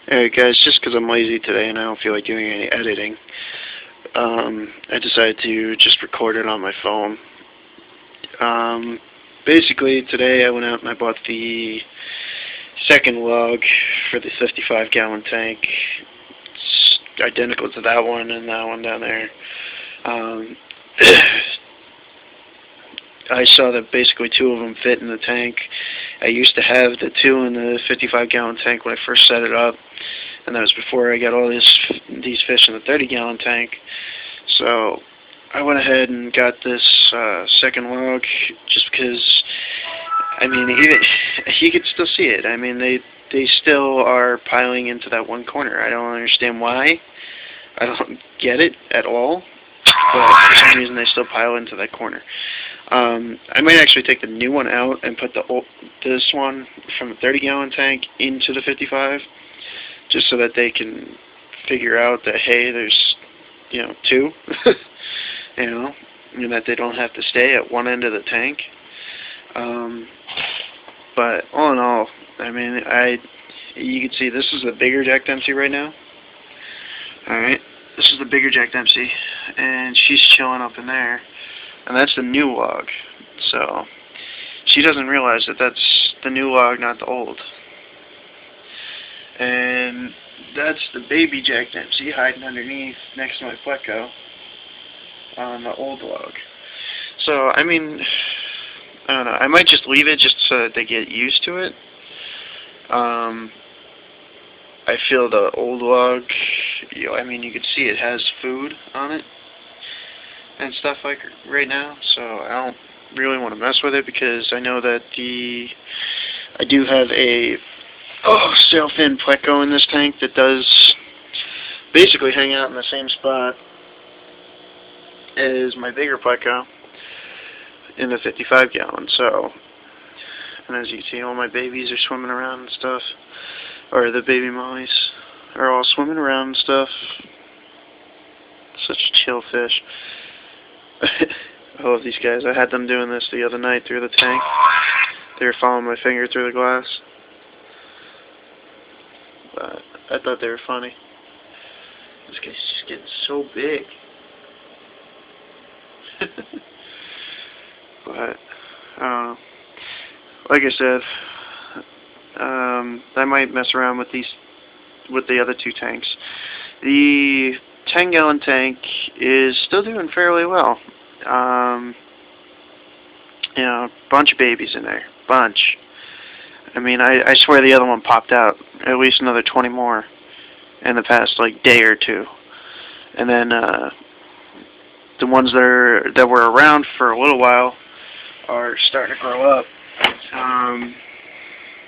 Alright guys, just because I'm lazy today and I don't feel like doing any editing, I decided to just record it on my phone. Basically today I went out and I bought the second log for the 55-gallon tank. It's identical to that one and that one down there. Um, I saw that basically two of them fit in the tank. I used to have the two in the 55-gallon tank when I first set it up, and that was before I got all these fish in the 30-gallon tank. So I went ahead and got this second log just because, I mean, even you could still see it. I mean, they still are piling into that one corner. I don't understand why. I don't get it at all. But for some reason they still pile into that corner. I might actually take the new one out and put this one from the 30-gallon tank into the 55, just so that they can figure out that, hey, there's, two, and that they don't have to stay at one end of the tank. But all in all, I mean, you can see this is the bigger Jack Dempsey right now. Alright, this is the bigger Jack Dempsey, and she's chilling up in there, and that's the new log. So she doesn't realize that that's the new log, not the old. And that's the baby Jack Dempsey hiding underneath next to my Pleco on the old log. So, I mean, I don't know. I might just leave it just so that they get used to it. I feel the old log, I mean, you can see it has food on it and stuff like right now, so I don't really want to mess with it because I know that I do have a sail-fin Pleco in this tank that does basically hang out in the same spot as my bigger Pleco in the 55-gallon, so, and as you can see, all my babies are swimming around and stuff. Or the baby mollies are all swimming around and stuff. Such chill fish. I love these guys. I had them doing this the other night through the tank. They were following my finger through the glass. But I thought they were funny. This guy's just getting so big. But, I don't know. Like I said, I might mess around with the other two tanks. The 10-gallon tank is still doing fairly well. Bunch of babies in there. Bunch. I mean, I swear the other one popped out at least another 20 more in the past, day or two. And then, the ones that were around for a little while are starting to grow up.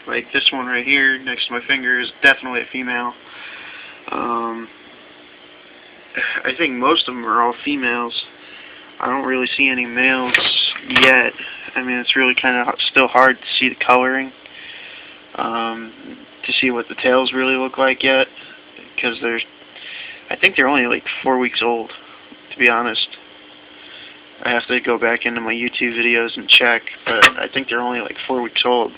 Like this one right here next to my finger is definitely a female. I think most of them are all females. I don't really see any males yet. I mean, it's really kind of still hard to see the coloring, to see what the tails really look like yet, because I think they're only 4 weeks old, to be honest. I have to go back into my YouTube videos and check, but I think they're only 4 weeks old.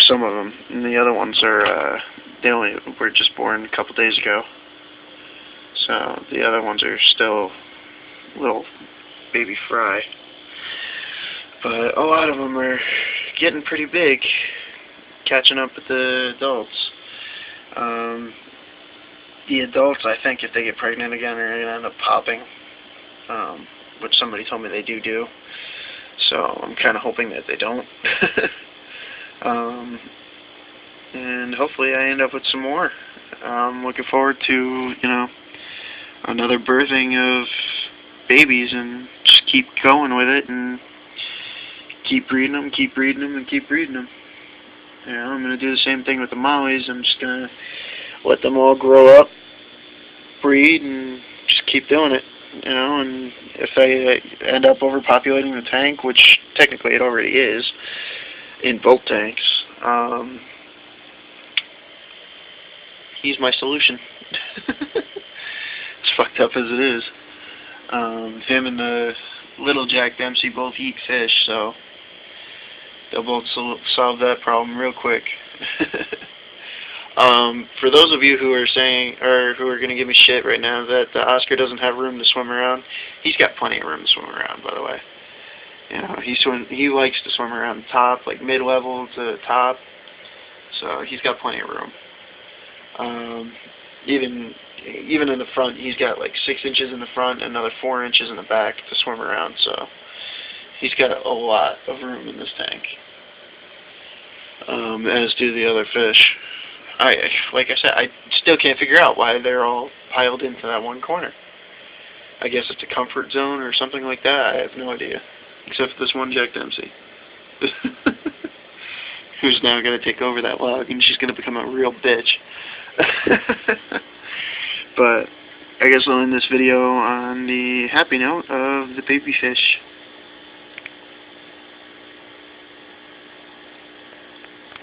Some of them, and the other ones are, they only were just born a couple days ago. So the other ones are still little baby fry. But a lot of them are getting pretty big, catching up with the adults. The adults, I think, if they get pregnant again, are going to end up popping, which somebody told me they do. So I'm kind of hoping that they don't. And hopefully I end up with some more. I'm looking forward to, another birthing of babies and just keep going with it and keep breeding them, and keep breeding them. I'm going to do the same thing with the mollies. I'm just going to let them all grow up, breed, and just keep doing it. And if I end up overpopulating the tank, which technically it already is, in both tanks, he's my solution. As fucked up as it is. Him and the little Jack Dempsey both eat fish, so they'll both solve that problem real quick. For those of you who are saying, or who are going to give me shit right now that Oscar doesn't have room to swim around, he's got plenty of room to swim around, by the way. You know, he likes to swim around the top, like mid-level to the top, so he's got plenty of room. Even in the front, he's got like 6 inches in the front and another 4 inches in the back to swim around, so he's got a lot of room in this tank, as do the other fish. Like I said, I still can't figure out why they're all piled into that one corner. I guess it's a comfort zone or something like that. I have no idea. Except for this one Jack Dempsey, who's now going to take over that log, and she's going to become a real bitch. But I guess I'll end this video on the happy note of the baby fish.